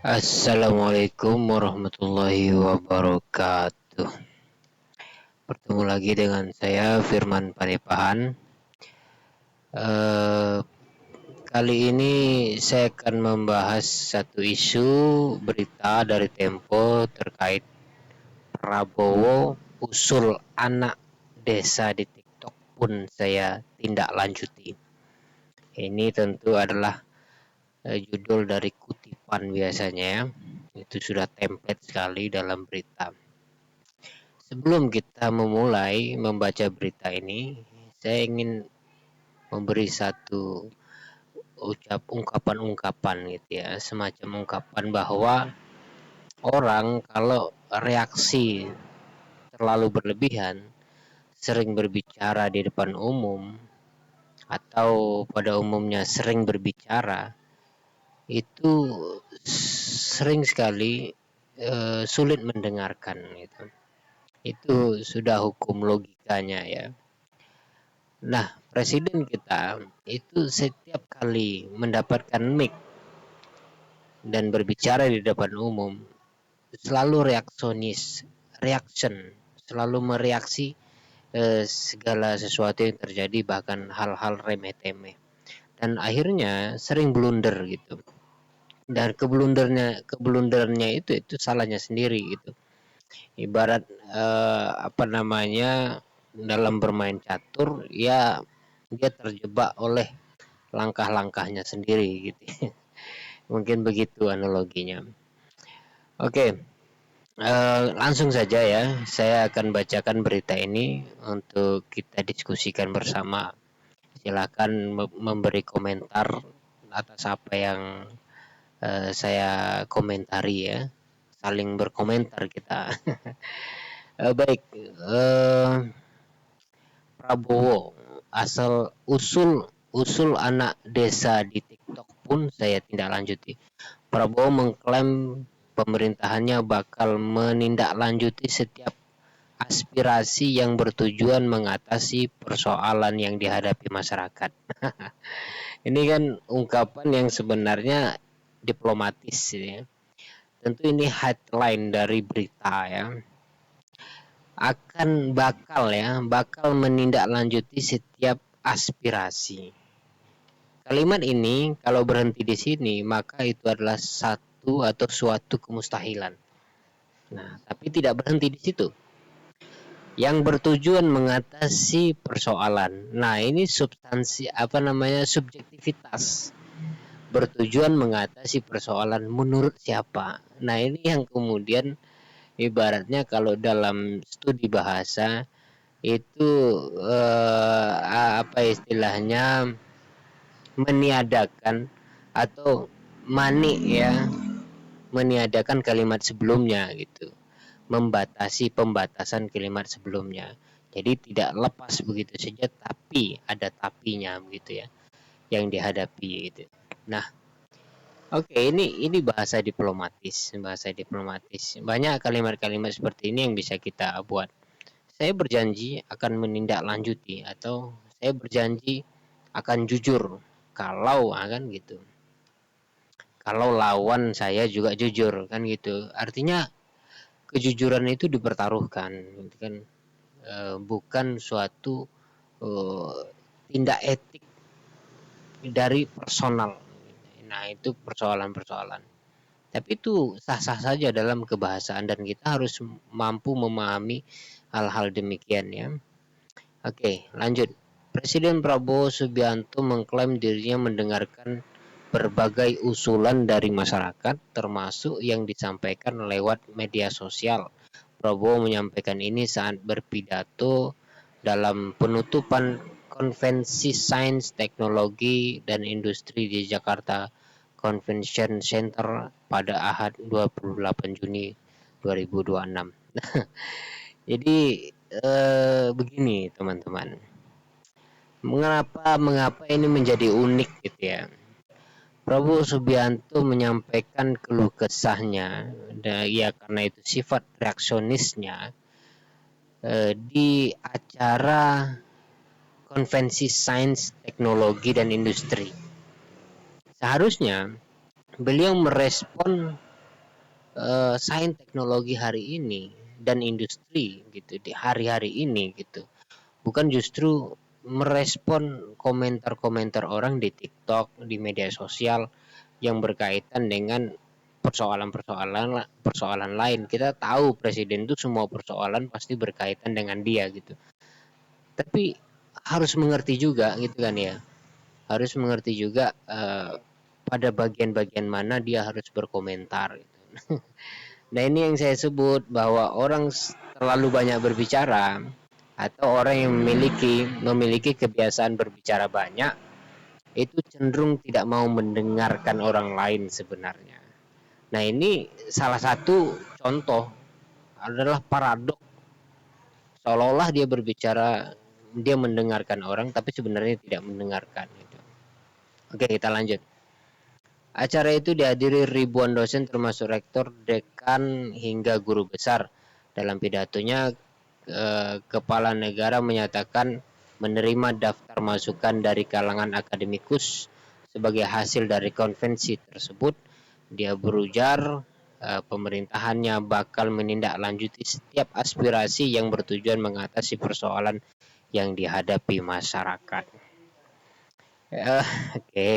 Assalamualaikum warahmatullahi wabarakatuh. Bertemu lagi dengan saya Firman Panipahan. Eh, Kali ini saya akan membahas satu isu berita dari Tempo terkait Prabowo usul anak desa di TikTok pun saya tindak lanjuti. Ini tentu adalah judul dari kutipan biasanya ya. Itu sudah template sekali dalam berita. Sebelum kita memulai membaca berita ini, saya ingin memberi satu ungkapan-ungkapan gitu ya, semacam ungkapan bahwa orang kalau reaksi terlalu berlebihan, sering berbicara di depan umum atau pada umumnya sering berbicara, itu sering sekali sulit mendengarkan gitu. Itu sudah hukum logikanya ya. Nah, presiden kita itu setiap kali mendapatkan mic dan berbicara di depan umum selalu selalu mereaksi segala sesuatu yang terjadi, bahkan hal-hal remeh-temeh. Dan akhirnya sering blunder gitu. Dan kebelundernya itu salahnya sendiri gitu. Ibarat apa namanya, dalam bermain catur ya, dia terjebak oleh langkah-langkahnya sendiri gitu. Mungkin begitu analoginya. Oke, langsung saja ya. Saya akan bacakan berita ini untuk kita diskusikan bersama. Silakan memberi komentar atas apa yang saya komentari ya. Saling berkomentar kita. Baik, Prabowo asal usul anak desa di TikTok pun saya tindak lanjuti. Prabowo mengklaim pemerintahannya bakal menindaklanjuti setiap aspirasi yang bertujuan mengatasi persoalan yang dihadapi masyarakat. Ini kan ungkapan yang sebenarnya diplomatis ya. Tentu ini headline dari berita ya. Bakal menindaklanjuti setiap aspirasi. Kalimat ini kalau berhenti di sini maka itu adalah satu atau suatu kemustahilan. Nah, tapi tidak berhenti di situ. Yang bertujuan mengatasi persoalan. Nah, ini substansi apa namanya, subjektivitas. Bertujuan mengatasi persoalan menurut siapa. Nah, ini yang kemudian ibaratnya kalau dalam studi bahasa itu apa istilahnya, meniadakan atau ya, meniadakan kalimat sebelumnya gitu, membatasi pembatasan kalimat sebelumnya. Jadi tidak lepas begitu saja, tapi ada tapinya begitu ya, yang dihadapi gitu. Nah, oke, ini bahasa diplomatis. Banyak kalimat-kalimat seperti ini yang bisa kita buat. Saya berjanji akan menindaklanjuti, atau saya berjanji akan jujur kalau akan gitu. Kalau lawan saya juga jujur kan gitu. Artinya kejujuran itu dipertaruhkan gitu kan. Bukan suatu e, tindak etik dari personal. Nah, itu persoalan-persoalan. Tapi itu sah-sah saja dalam kebahasaan dan kita harus mampu memahami hal-hal demikian ya. Oke, lanjut. Presiden Prabowo Subianto mengklaim dirinya mendengarkan berbagai usulan dari masyarakat, termasuk yang disampaikan lewat media sosial. Prabowo menyampaikan ini saat berpidato dalam penutupan Konvensi Sains, Teknologi, dan Industri di Jakarta Convention Center pada Ahad 28 Juni 2026. Jadi begini teman-teman, mengapa ini menjadi unik gitu ya. Prabowo Subianto menyampaikan keluh kesahnya, dan ya karena itu sifat reaksionisnya di acara Konvensi Sains, Teknologi, dan Industri. Seharusnya beliau merespon sains teknologi hari ini dan industri gitu di hari-hari ini gitu. Bukan justru merespon komentar-komentar orang di TikTok, di media sosial yang berkaitan dengan persoalan-persoalan persoalan lain. Kita tahu presiden itu semua persoalan pasti berkaitan dengan dia gitu. Tapi harus mengerti juga gitu kan ya. Harus mengerti juga pada bagian-bagian mana dia harus berkomentar gitu. Nah, ini yang saya sebut bahwa orang terlalu banyak berbicara atau orang yang memiliki kebiasaan berbicara banyak itu cenderung tidak mau mendengarkan orang lain sebenarnya. Nah, ini salah satu contoh adalah paradok, seolah-olah dia berbicara, dia mendengarkan orang tapi sebenarnya tidak mendengarkan gitu. Oke, kita lanjut. Acara itu dihadiri ribuan dosen termasuk rektor, dekan hingga guru besar. Dalam pidatonya, kepala negara menyatakan menerima daftar masukan dari kalangan akademikus sebagai hasil dari konvensi tersebut. Dia berujar pemerintahannya bakal menindaklanjuti setiap aspirasi yang bertujuan mengatasi persoalan yang dihadapi masyarakat. Oke,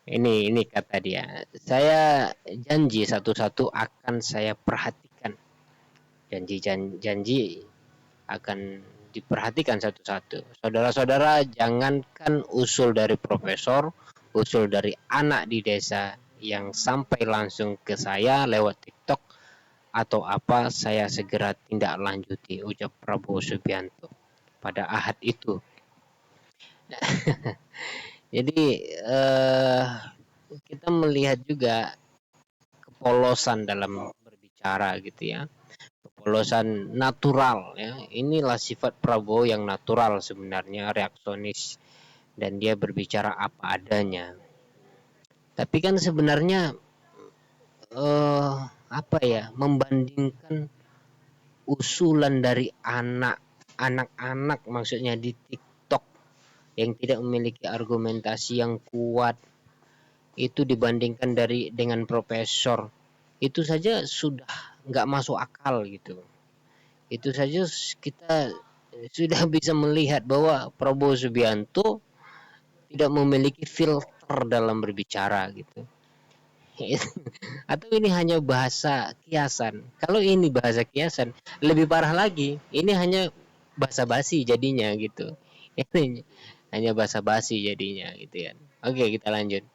ini kata dia. Saya janji satu-satu akan saya perhatikan. Janji akan diperhatikan satu-satu. Saudara-saudara, jangankan usul dari profesor, usul dari anak di desa yang sampai langsung ke saya lewat TikTok atau apa, saya segera tindak lanjuti, ucap Prabowo Subianto pada Ahad itu. Jadi kita melihat juga kepolosan dalam berbicara gitu ya, kepolosan natural ya. Inilah sifat Prabowo yang natural sebenarnya, reaksionis, dan dia berbicara apa adanya. Tapi kan sebenarnya apa ya, membandingkan usulan dari anak-anak maksudnya di TikTok yang tidak memiliki argumentasi yang kuat itu dibandingkan dengan profesor, itu saja sudah nggak masuk akal gitu. Itu saja kita sudah bisa melihat bahwa Prabowo Subianto tidak memiliki filter dalam berbicara gitu. Atau ini hanya bahasa kiasan. Kalau ini bahasa kiasan, lebih parah lagi. Ini hanya bahasa basi jadinya gitu. Ini hanya bahasa basi jadinya gitu ya. Oke, kita lanjut.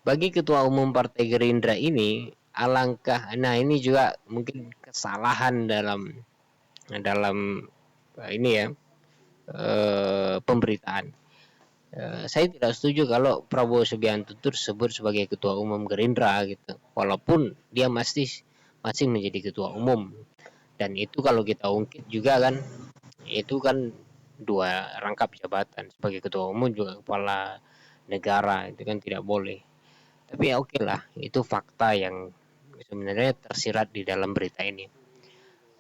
Bagi Ketua Umum Partai Gerindra ini, alangkah, nah ini juga mungkin kesalahan dalam dalam ini ya, pemberitaan. Saya tidak setuju kalau Prabowo Subianto itu disebut sebagai Ketua Umum Gerindra gitu, walaupun dia masih menjadi Ketua Umum, dan itu kalau kita ungkit juga kan, itu kan dua rangkap jabatan, sebagai Ketua Umum juga Kepala Negara, itu kan tidak boleh. Tapi ya oke lah, itu fakta yang sebenarnya tersirat di dalam berita ini.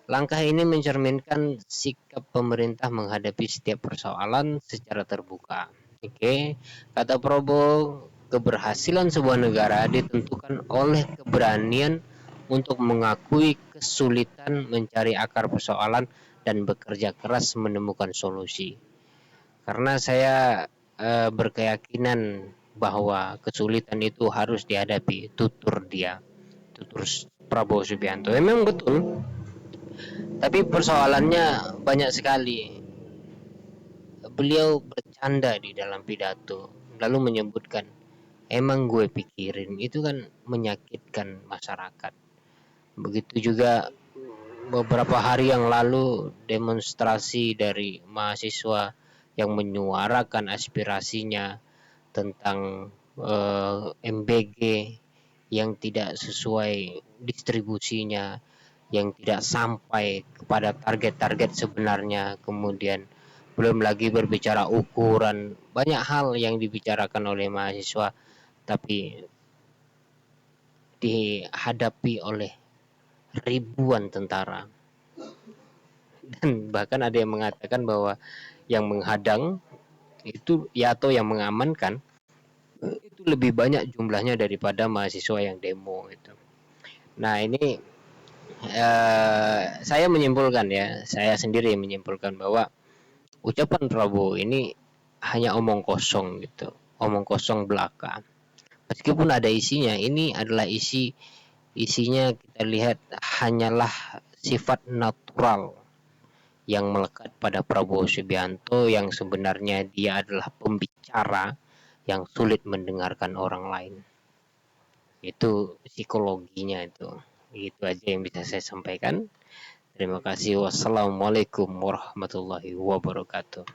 Langkah ini mencerminkan sikap pemerintah menghadapi setiap persoalan secara terbuka. Oke, kata Prabowo, keberhasilan sebuah negara ditentukan oleh keberanian untuk mengakui kesulitan, mencari akar persoalan, dan bekerja keras menemukan solusi. Karena saya berkeyakinan bahwa kesulitan itu harus dihadapi, tutur dia, tutur Prabowo Subianto. Memang betul, tapi persoalannya banyak sekali. Beliau bercanda di dalam pidato, lalu menyebutkan, emang gue pikirin, itu kan menyakitkan masyarakat. Begitu juga beberapa hari yang lalu demonstrasi dari mahasiswa yang menyuarakan aspirasinya tentang MBG yang tidak sesuai distribusinya, yang tidak sampai kepada target-target sebenarnya, kemudian belum lagi berbicara ukuran, banyak hal yang dibicarakan oleh mahasiswa tapi dihadapi oleh ribuan tentara, dan bahkan ada yang mengatakan bahwa yang menghadang itu ya, atau yang mengamankan itu lebih banyak jumlahnya daripada mahasiswa yang demo itu. Nah, ini saya menyimpulkan ya, saya sendiri menyimpulkan bahwa ucapan Prabowo ini hanya omong kosong gitu, omong kosong belaka. Meskipun ada isinya, ini adalah isinya kita lihat hanyalah sifat natural yang melekat pada Prabowo Subianto yang sebenarnya dia adalah pembicara yang sulit mendengarkan orang lain. Itu psikologinya itu. Itu aja yang bisa saya sampaikan. Terima kasih. Wassalamualaikum warahmatullahi wabarakatuh.